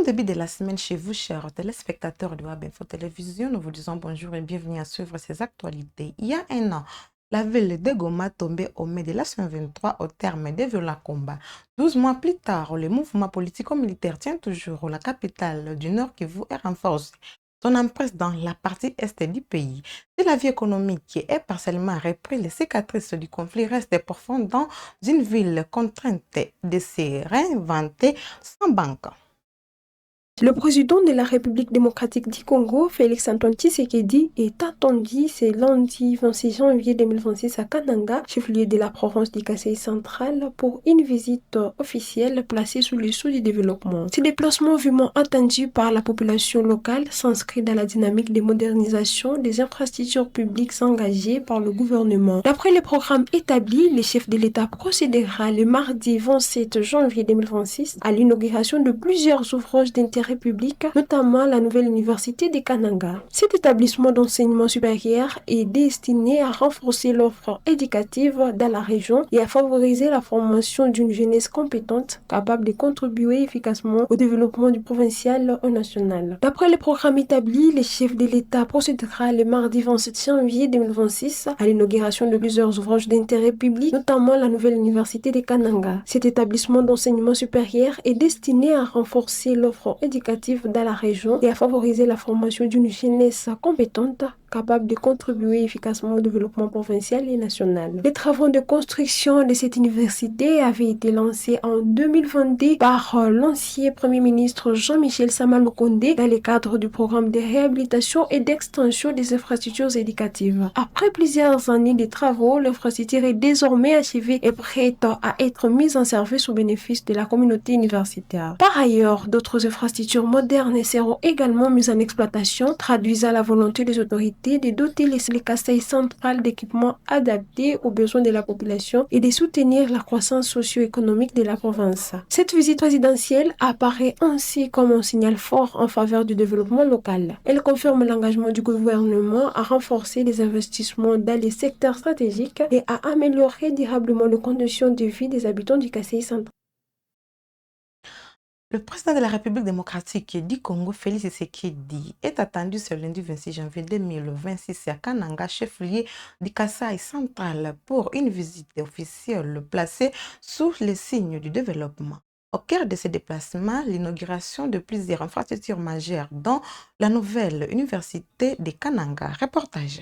Bon début de la semaine chez vous, chers téléspectateurs de Web Info Télévision. Nous vous disons bonjour et bienvenue à suivre ces actualités. Il y a un an, la ville de Goma tombait au mai de la semaine 23 au terme des violents combats. 12 mois plus tard, le mouvement politico-militaire tient toujours la capitale du Nord Kivu est renforcé. Son empreinte dans la partie est du pays. Si la vie économique qui est partiellement reprise, les cicatrices du conflit restent profondes dans une ville contrainte de se réinventer sans banque. Le président de la République démocratique du Congo, Félix-Antoine Tshisekedi, est attendu ce lundi 26 janvier 2026 à Kananga, chef-lieu de la province du Kasaï central, pour une visite officielle placée sous le sceau du développement. Ce déplacement vivement attendu par la population locale s'inscrit dans la dynamique de modernisation des infrastructures publiques engagées par le gouvernement. D'après le programme établi, le chef de l'État procédera le mardi 27 janvier 2026 à l'inauguration de plusieurs ouvrages d'intérêt public, notamment la nouvelle université de Kananga. Cet établissement d'enseignement supérieur est destiné à renforcer l'offre éducative dans la région et à favoriser la formation d'une jeunesse compétente capable de contribuer efficacement au développement du provincial au national. D'après le programme établi, le chef de l'État procédera le mardi 27 janvier 2026 à l'inauguration de plusieurs ouvrages d'intérêt public, notamment la nouvelle université de Kananga. Cet établissement d'enseignement supérieur est destiné à renforcer l'offre éducative dans la région et à favoriser la formation d'une jeunesse compétente capable de contribuer efficacement au développement provincial et national. Les travaux de construction de cette université avaient été lancés en 2022 par l'ancien Premier ministre Jean-Michel Sama Lukonde dans le cadre du programme de réhabilitation et d'extension des infrastructures éducatives. Après plusieurs années de travaux, l'infrastructure est désormais achevée et prête à être mise en service au bénéfice de la communauté universitaire. Par ailleurs, d'autres infrastructures modernes seront également mises en exploitation, traduisant la volonté des autorités de doter les Kasaï central d'équipements adaptés aux besoins de la population et de soutenir la croissance socio-économique de la province. Cette visite présidentielle apparaît ainsi comme un signal fort en faveur du développement local. Elle confirme l'engagement du gouvernement à renforcer les investissements dans les secteurs stratégiques et à améliorer durablement les conditions de vie des habitants du Kasaï central. Le président de la République démocratique du Congo, Félix Tshisekedi, est attendu ce lundi 26 janvier 2026 à Kananga, chef-lieu du Kasaï central, pour une visite officielle placée sous les signes du développement. Au cœur de ce déplacement, l'inauguration de plusieurs infrastructures majeures, dont la nouvelle université de Kananga. Reportage.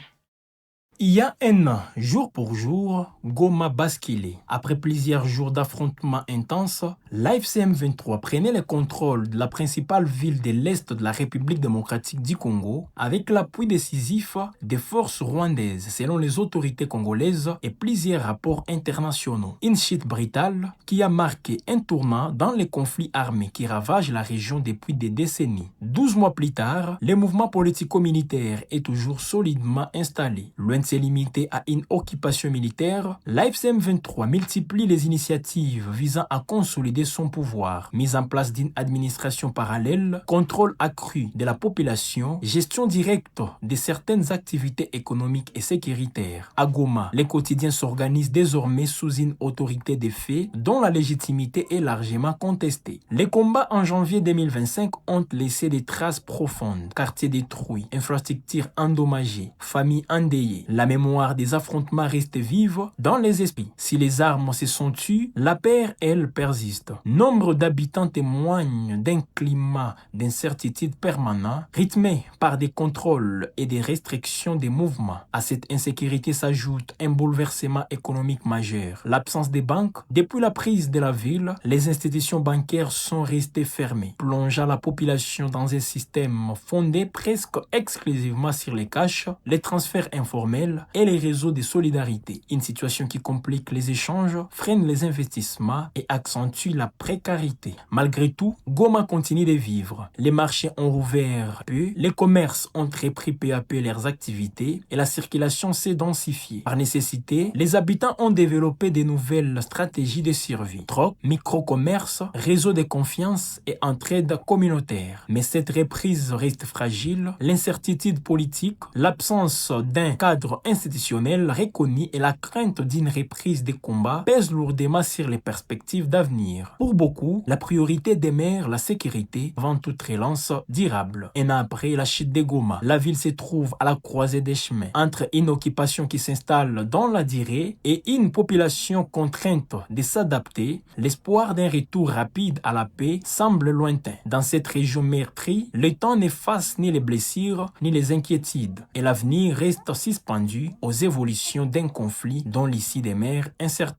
Il y a un an, jour pour jour, Goma basculait. Après plusieurs jours d'affrontements intenses, l'AFC M23 prenait le contrôle de la principale ville de l'Est de la République démocratique du Congo avec l'appui décisif des forces rwandaises selon les autorités congolaises et plusieurs rapports internationaux. Une chute brutale qui a marqué un tournant dans les conflits armés qui ravagent la région depuis des décennies. 12 mois plus tard, le mouvement politico-militaire est toujours solidement installé. Loin de se limiter à une occupation militaire, l'AFC M23 multiplie les initiatives visant à consolider son pouvoir. Mise en place d'une administration parallèle, contrôle accru de la population, gestion directe de certaines activités économiques et sécuritaires. À Goma, les quotidiens s'organisent désormais sous une autorité des faits dont la légitimité est largement contestée. Les combats en janvier 2025 ont laissé des traces profondes. Quartiers détruits, infrastructures endommagées, familles endeuillées. La mémoire des affrontements reste vive dans les esprits. Si les armes se sont tues, la paix, elle, persiste. Nombre d'habitants témoignent d'un climat d'incertitude permanent, rythmé par des contrôles et des restrictions des mouvements. À cette insécurité s'ajoute un bouleversement économique majeur. L'absence des banques. Depuis la prise de la ville, les institutions bancaires sont restées fermées, plongeant la population dans un système fondé presque exclusivement sur les cash, les transferts informels et les réseaux de solidarité. Une situation qui complique les échanges, freine les investissements et accentue la précarité. Malgré tout, Goma continue de vivre. Les marchés ont rouvert peu, les commerces ont repris peu à peu leurs activités et la circulation s'est densifiée. Par nécessité, les habitants ont développé de nouvelles stratégies de survie. Troc, micro-commerce, réseau de confiance et entraide communautaire. Mais cette reprise reste fragile. L'incertitude politique, l'absence d'un cadre cadre institutionnel reconnu et la crainte d'une reprise des combats pèsent lourdement sur les perspectives d'avenir. Pour beaucoup, la priorité demeure la sécurité avant toute relance durable. Un an après la chute de Goma, la ville se trouve à la croisée des chemins entre une occupation qui s'installe dans la durée et une population contrainte de s'adapter. L'espoir d'un retour rapide à la paix semble lointain. Dans cette région meurtrie, le temps n'efface ni les blessures ni les inquiétudes et l'avenir reste suspendu aux évolutions d'un conflit dont l'issue demeure incertaine.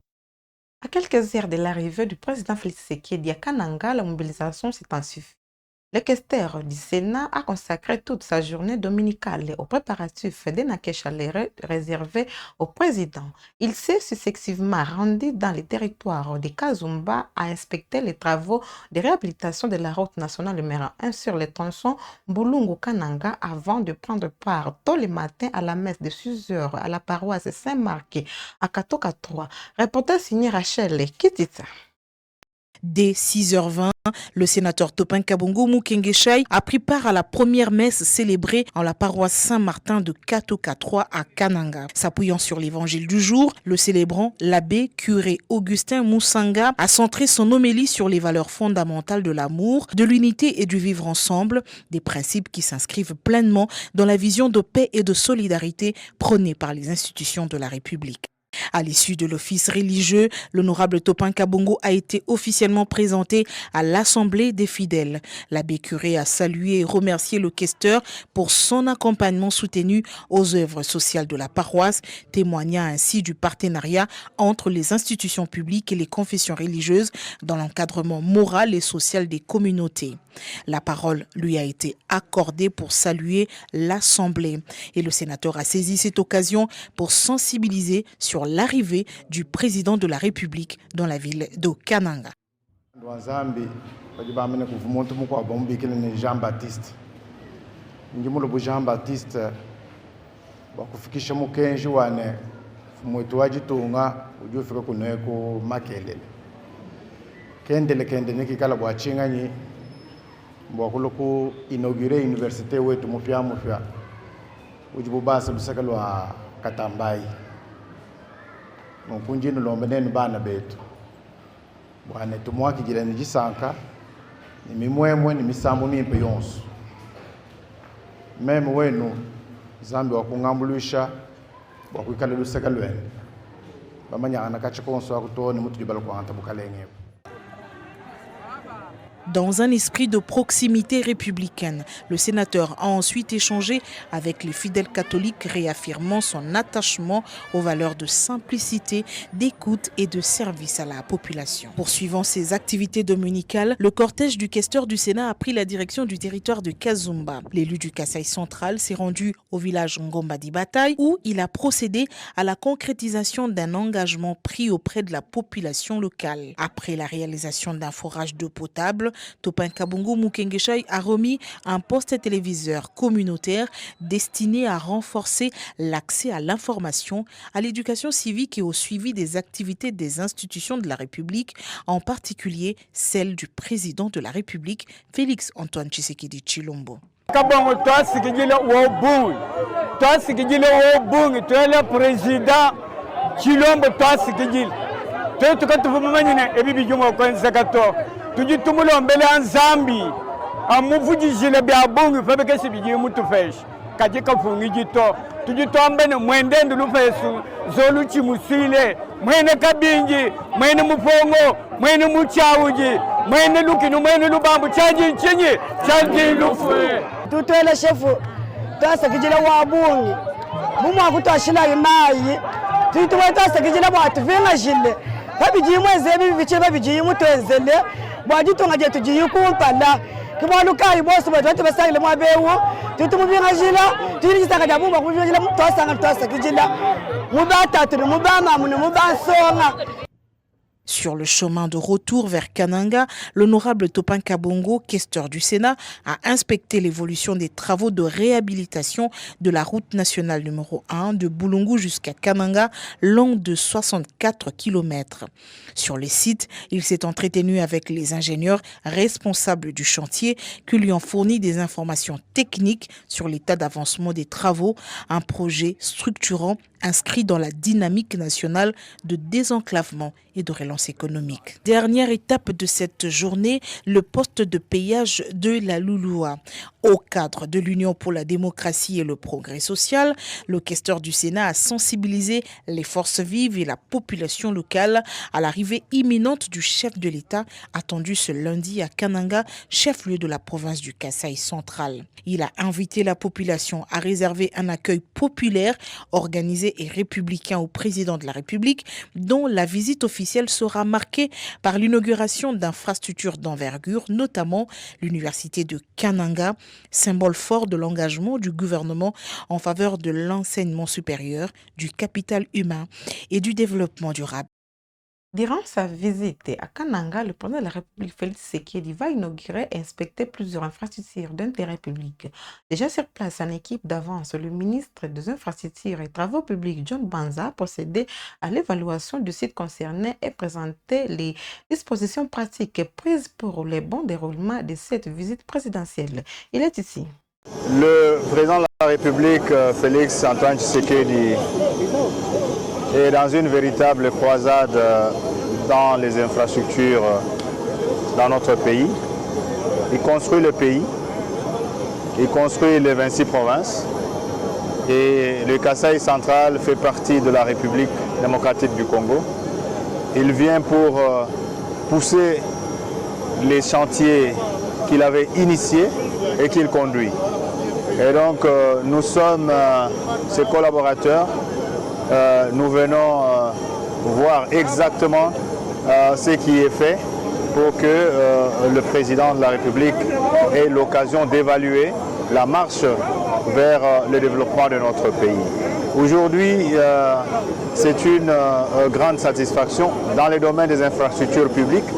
À quelques heures de l'arrivée du président Félix Tshisekedi à Kananga, la mobilisation s'est intensifiée. Le questeur du Sénat a consacré toute sa journée dominicale aux préparatifs d'un accueil chaleureux réservé au président. Il s'est successivement rendu dans les territoires de Kazumba à inspecter les travaux de réhabilitation de la route nationale numéro 1 sur les tronçons Boulungu-Kananga avant de prendre part tôt le matin à la messe de 6 heures à la paroisse Saint-Marc à Katoka 3. Reporter signé Rachel Kitita. Dès 6h20, le sénateur Topin Kabongo Mukengeshaï a pris part à la première messe célébrée en la paroisse Saint-Martin de Katoka 3 à Kananga. S'appuyant sur l'évangile du jour, le célébrant, l'abbé curé Augustin Moussanga, a centré son homélie sur les valeurs fondamentales de l'amour, de l'unité et du vivre ensemble, des principes qui s'inscrivent pleinement dans la vision de paix et de solidarité prônée par les institutions de la République. À l'issue de l'office religieux, l'honorable Topin Kabongo a été officiellement présenté à l'Assemblée des fidèles. L'abbé curé a salué et remercié le questeur pour son accompagnement soutenu aux œuvres sociales de la paroisse, témoignant ainsi du partenariat entre les institutions publiques et les confessions religieuses dans l'encadrement moral et social des communautés. La parole lui a été accordée pour saluer l'Assemblée et le sénateur a saisi cette occasion pour sensibiliser sur l'arrivée du président de la République dans la ville de Kananga. Jean-Baptiste wakufikisha mukenji wane mwetu wajitunga ujufika kuneko makelele kendele nikikala bwachinganyi mbwakuluku inaugure universite wetu mupya ujibubasa busaka lwa Katambai mpunjino lombeneni bana betu bwana tumwakijira nijisanka ni mimwemwe ni misambo mimpe yonso meme wenu zambi wakungambulisha wakwikala lusaka lwene bamanyana kachikonso akutoni mutujibala kwanta bukalenge. Dans un esprit de proximité républicaine, le sénateur a ensuite échangé avec les fidèles catholiques, réaffirmant son attachement aux valeurs de simplicité, d'écoute et de service à la population. Poursuivant ses activités dominicales, le cortège du questeur du Sénat a pris la direction du territoire de Kazumba. L'élu du Kasaï central s'est rendu au village Ngomba di Bataille où il a procédé à la concrétisation d'un engagement pris auprès de la population locale. Après la réalisation d'un forage d'eau potable, Topin Kabongo Mukengeshaï a remis un poste téléviseur communautaire destiné à renforcer l'accès à l'information, à l'éducation civique et au suivi des activités des institutions de la République, en particulier celle du président de la République, Félix Antoine Tshisekedi Tshilombo. Kabongo twasikijile wobungi twele président Tshilombo twasikijile tukatuvumanyina ebibi jumo kwenzakato tujitumulombele anzambi amuvujijile bya bungi fabekesi biji mutufeshi kajika fungijito tujitombene mwendende lufesu zoluchi musile mwene kabinji mwene mufongo mwene muchawuji mwene lukinu mwene lubambu chaji lufe tutwele shefu twasakijile wabungi mumwa kutashila imayi tutuwe twasakijile bwatuvinga jile babiji mweze bibiche babiji mutwenzele bwajitonga je tujiyi kumpala kibalukai bosi bwatu basangile mwabewu tutumuvinga jila tuyilisaka jabumba kuvinga jila mutwasanga twasakijila mubatatu mubamu mubansonga. Sur le chemin de retour vers Kananga, l'honorable Topin Kabongo, questeur du Sénat, a inspecté l'évolution des travaux de réhabilitation de la route nationale numéro 1 de Boulungu jusqu'à Kananga, long de 64 km. Sur les sites, il s'est entretenu avec les ingénieurs responsables du chantier qui lui ont fourni des informations techniques sur l'état d'avancement des travaux, un projet structurant inscrit dans la dynamique nationale de désenclavement et de relance économique. Dernière étape de cette journée, le poste de péage de la Louloua. Au cadre de l'Union pour la démocratie et le progrès social, le questeur du Sénat a sensibilisé les forces vives et la population locale à l'arrivée imminente du chef de l'État attendu ce lundi à Kananga, chef-lieu de la province du Kasaï central. Il a invité la population à réserver un accueil populaire organisé et républicain au président de la République, dont la visite officielle sera marquée par l'inauguration d'infrastructures d'envergure, notamment l'université de Kananga, symbole fort de l'engagement du gouvernement en faveur de l'enseignement supérieur, du capital humain et du développement durable. Durant sa visite à Kananga, le président de la République Félix Tshisekedi va inaugurer et inspecter plusieurs infrastructures d'intérêt public. Déjà sur place en équipe d'avance, le ministre des Infrastructures et Travaux publics John Banza a procédé à l'évaluation du site concerné et présenté les dispositions pratiques prises pour le bon déroulement de cette visite présidentielle. Il est ici. Le président de la République, Félix Antoine Tshisekedi, est dans une véritable croisade dans les infrastructures dans notre pays. Il construit le pays, il construit les 26 provinces et le Kasaï central fait partie de la République démocratique du Congo. Il vient pour pousser les chantiers qu'il avait initiés et qu'il conduit. Et donc nous sommes ses collaborateurs. Nous venons voir exactement ce qui est fait pour que le président de la République ait l'occasion d'évaluer la marche vers le développement de notre pays. Aujourd'hui, c'est une grande satisfaction dans les domaines des infrastructures publiques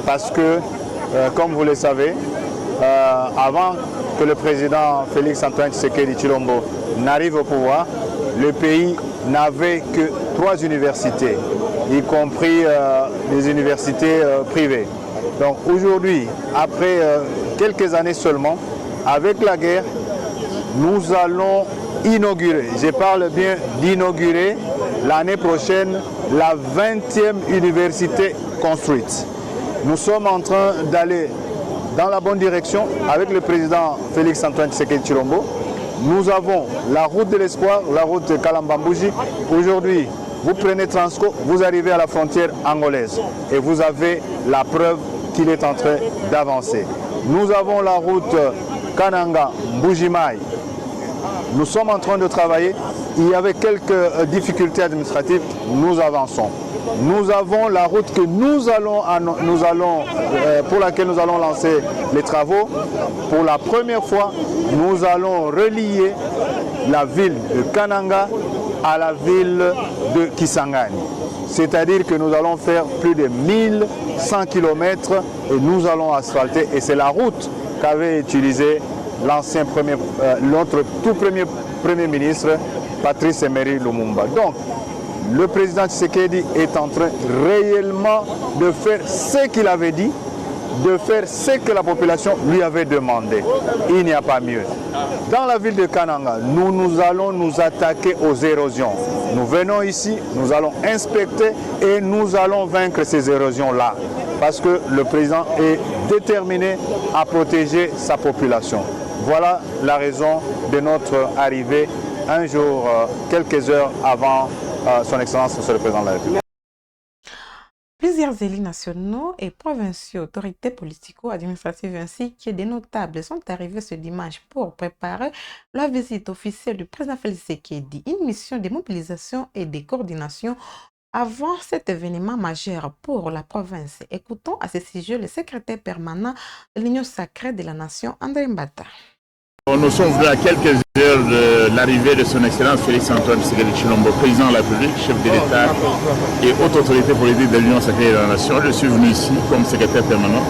parce que, comme vous le savez, avant que le président Félix Antoine Tshisekedi Tshilombo n'arrive au pouvoir, le pays n'avait que 3 universités, y compris des universités privées. Donc aujourd'hui, après quelques années seulement, avec la guerre, nous allons inaugurer, je parle bien d'inaugurer l'année prochaine, la 20e université construite. Nous sommes en train d'aller dans la bonne direction avec le président Félix Antoine Tshisekedi Tshilombo. Nous avons la route de l'espoir, la route de Kalambambouji. Aujourd'hui, vous prenez Transco, vous arrivez à la frontière angolaise et vous avez la preuve qu'il est en train d'avancer. Nous avons la route Kananga-Mbujimai. Nous sommes en train de travailler. Il y avait quelques difficultés administratives. Nous avançons. Nous avons la route que pour laquelle nous allons lancer les travaux. Pour la première fois, nous allons relier la ville de Kananga à la ville de Kisangani. C'est-à-dire que nous allons faire plus de 1100 km et nous allons asphalter. Et c'est la route qu'avait utilisée notre tout premier ministre, Patrice Emery Lumumba. Donc, le président Tshisekedi est en train réellement de faire ce qu'il avait dit, de faire ce que la population lui avait demandé. Il n'y a pas mieux. Dans la ville de Kananga, nous allons nous attaquer aux érosions. Nous venons ici, nous allons inspecter et nous allons vaincre ces érosions-là. Parce que le président est déterminé à protéger sa population. Voilà la raison de notre arrivée un jour, quelques heures avant son Excellence, Monsieur le Président de la République. Plusieurs élus nationaux et provinciaux, autorités politico-administratives ainsi que des notables sont arrivés ce dimanche pour préparer la visite officielle du président Félix Tshisekedi, une mission de mobilisation et de coordination avant cet événement majeur pour la province. Écoutons à ce sujet le secrétaire permanent de l'Union sacrée de la Nation, André Mbata. Nous sommes venus à quelques heures de l'arrivée de son Excellence Félix Antoine Tshisekedi Tshilombo, président de la République, chef de l'État et haute autorité politique de l'Union sacrée de la Nation. Je suis venu ici comme secrétaire permanent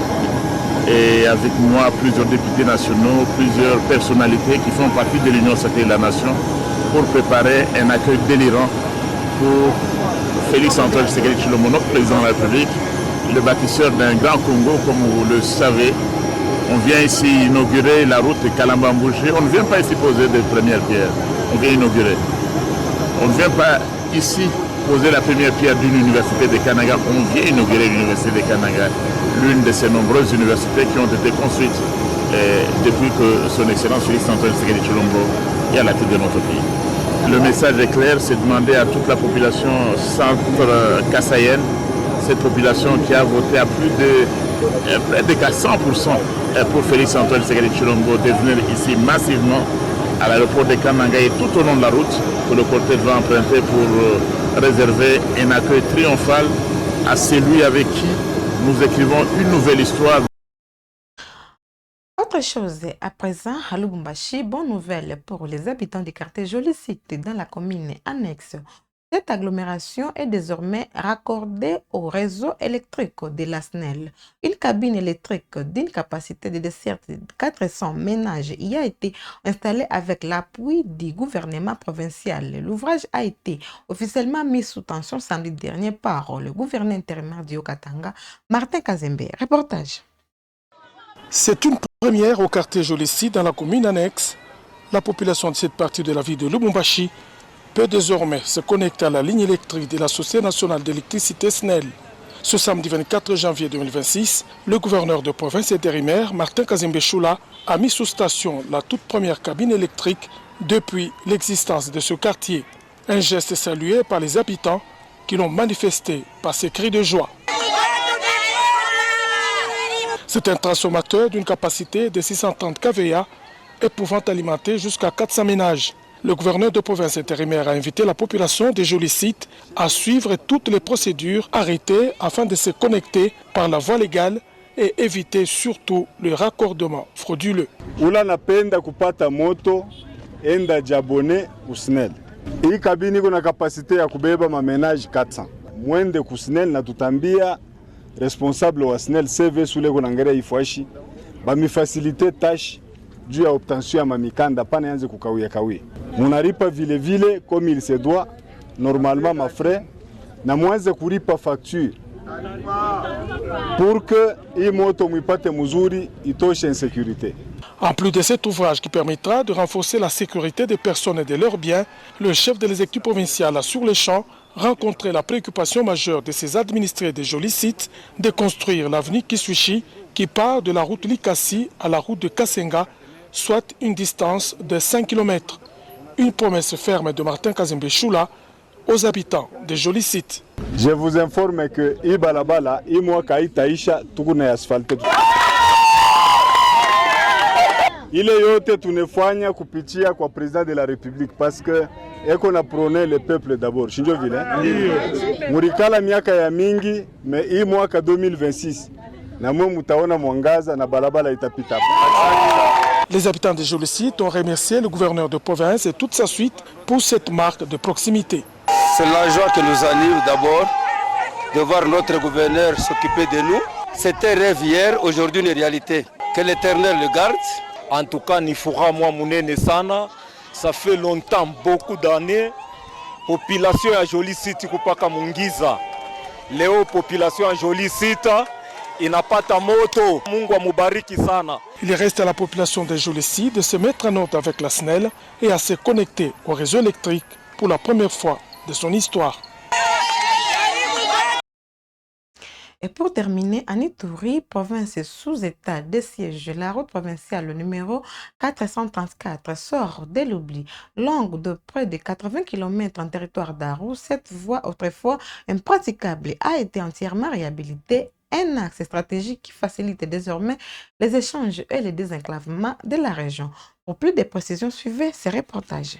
et avec moi plusieurs députés nationaux, plusieurs personnalités qui font partie de l'Union sacrée de la Nation pour préparer un accueil délirant pour Félix Antoine Tshisekedi Tshilombo, notre président de la République, le bâtisseur d'un grand Congo, comme vous le savez. On vient ici inaugurer la route Kalamba-Mbouché. On ne vient pas ici poser des premières pierres. On vient inaugurer. On ne vient pas ici poser la première pierre d'une université de Kananga. On vient inaugurer l'université de Kananga, l'une de ces nombreuses universités qui ont été construites depuis que son Excellence Félix Antoine Tshisekedi Tshilombo est à la tête de notre pays. Le message est clair, c'est demander à toute la population centre-kassaïenne, cette population qui a voté à près de 100% pour Félix Antoine Tshisekedi Tshilombo de venir ici massivement à l'aéroport de Kananga et tout au long de la route que le cortège va emprunter pour réserver un accueil triomphal à celui avec qui nous écrivons une nouvelle histoire. Autre chose, à présent, à Lubumbashi, bonne nouvelle pour les habitants du quartier Jolicite dans la commune annexe. Cette agglomération est désormais raccordée au réseau électrique de la SNEL. Une cabine électrique d'une capacité de desserte de 400 ménages y a été installée avec l'appui du gouvernement provincial. L'ouvrage a été officiellement mis sous tension samedi dernier par le gouverneur intérimaire du Haut-Katanga, Martin Kazembe. Reportage. C'est une première au quartier Jolicite dans la commune annexe. La population de cette partie de la ville de Lubumbashi peut désormais se connecter à la ligne électrique de la Société nationale d'électricité SNEL. Ce samedi 24 janvier 2026, le gouverneur de province intérimaire, Martin Kazembe Choula, a mis sous station la toute première cabine électrique depuis l'existence de ce quartier. Un geste salué par les habitants qui l'ont manifesté par ces cris de joie. C'est un transformateur d'une capacité de 630 kVA et pouvant alimenter jusqu'à 400 ménages. Le gouverneur de province intérimaire a invité la population des Jolicites à suivre toutes les procédures arrêtées afin de se connecter par la voie légale et éviter surtout le raccordement frauduleux. Ula napenda kupata moto enda jabone kusnel. Hii kabini kuna kapasite ya kubeba mamenaji 400. Mwende kusnel na tutambia responsable wa SNEL CV sule kunangerea ifuashi bamifasilite tâche juu ya obtention ya mamikanda pana yanze kukawia kawia. Munaripa vile vile comme il se doit normalement ma frais na mwanze kulipa facture pour que hii moto muipate muzuri itoshe en sécurité. En plus de cet ouvrage qui permettra de renforcer la sécurité des personnes et de leurs biens, le chef de l'exécutif provincial a sur le champ rencontré la préoccupation majeure de ses administrés des Jolicites de construire l'avenue Kisushi qui part de la route Likasi à la route de Kasenga, soit une distance de 5 km. Une promesse ferme de Martin Kazembe Choula aux habitants des Jolicites. Je vous informe que Ibalabala, Imwaka Itaisha, tukuna asphalte. Ile yote tunefanya kupitia kwa président de la République parce que eko na prôner le peuple d'abord. Shinjo vile. Murikala miaka ya mingi mais hii mwaka 2026 na mwe mutaona mwangaza na balabala itapita. Les habitants des Jolicites ont remercié le gouverneur de province et toute sa suite pour cette marque de proximité. C'est la joie qui nous anime d'abord de voir notre gouverneur s'occuper de nous. C'était un rêve hier, aujourd'hui une réalité. Que l'Éternel le garde. En tout cas, Nifura moi Mounene Sana, ça fait longtemps, beaucoup d'années. Population à Jolicite kupaka mungiza. Leo population à Jolicite inapata moto. Mungu amubariki sana. Il reste à la population des Jolicites de se mettre en ordre avec la SNEL et à se connecter au réseau électrique pour la première fois de son histoire. Et pour terminer, en Ituri, province sous état de siège, la route provinciale numéro 434 sort de l'oubli. Longue de près de 80 km en territoire d'Arou, cette voie autrefois impraticable a été entièrement réhabilitée. Un axe stratégique qui facilite désormais les échanges et le désenclavement de la région. Pour plus de précisions, suivez ces reportages.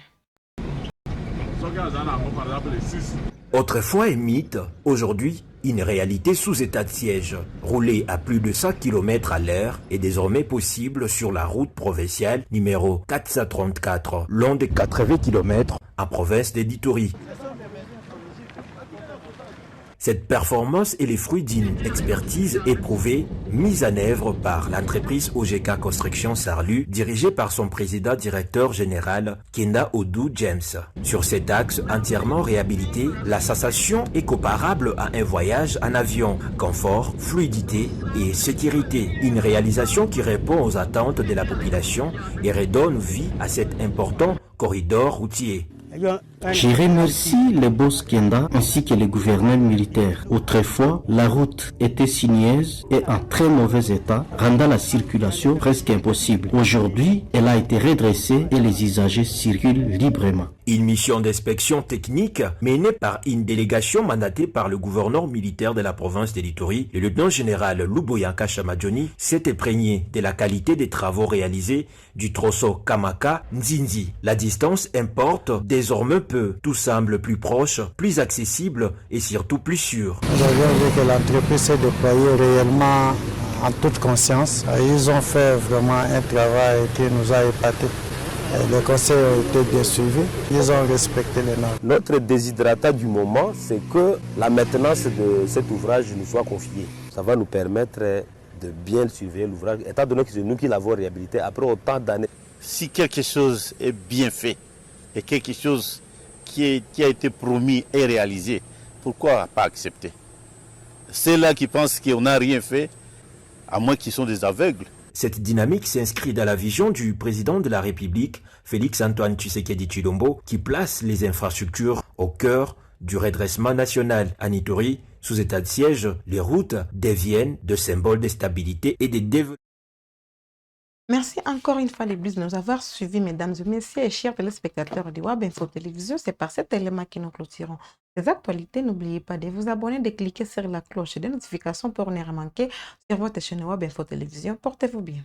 Autrefois un mythe, aujourd'hui Une réalité sous état de siège. Rouler à plus de 100 km à l'heure est désormais possible sur la route provinciale numéro 434, long de 80 km en province d'Editouri. Cette performance est le fruit d'une expertise éprouvée, mise en œuvre par l'entreprise OGK Construction Sarlu, dirigée par son président-directeur général Kenda Odou James. Sur cet axe entièrement réhabilité, la sensation est comparable à un voyage en avion. Confort, fluidité et sécurité. Une réalisation qui répond aux attentes de la population et redonne vie à cet important corridor routier. Je remercie le boss Kenda ainsi que les gouverneurs militaires. Autrefois, la route était sinueuse et en très mauvais état, rendant la circulation presque impossible. Aujourd'hui, elle a été redressée et les usagers circulent librement. Une mission d'inspection technique menée par une délégation mandatée par le gouverneur militaire de la province d'Editouri, le lieutenant-général Luboyanka Chamadjoni, s'est imprégné de la qualité des travaux réalisés du tronçon Kamaka Nzinzi. La distance importe désormais peu. Tout semble plus proche, plus accessible et surtout plus sûr. Nous avons vu que l'entreprise s'est déployée réellement en toute conscience. Ils ont fait vraiment un travail qui nous a épatés. Les conseils ont été bien suivis, ils ont respecté les normes. Notre déshydratat du moment, c'est que la maintenance de cet ouvrage nous soit confiée. Ça va nous permettre de bien surveiller l'ouvrage, étant donné que c'est nous qui l'avons réhabilité après autant d'années. Si quelque chose est bien fait et quelque chose qui a été promis et réalisé, pourquoi pas accepter? Ceux-là qui pensent qu'on n'a rien fait, à moins qu'ils sont des aveugles. Cette dynamique s'inscrit dans la vision du président de la République, Félix-Antoine Tshisekedi Tshilombo, qui place les infrastructures au cœur du redressement national. À Ituri, sous état de siège, les routes deviennent de symboles de stabilité et de développement. Merci encore une fois de plus de nous avoir suivis, mesdames et messieurs, et chers téléspectateurs de Web Info Télévision. C'est par cet élément que nous clôturons les actualités. N'oubliez pas de vous abonner, de cliquer sur la cloche de notification pour ne rien manquer sur votre chaîne Web Info Télévision. Portez-vous bien.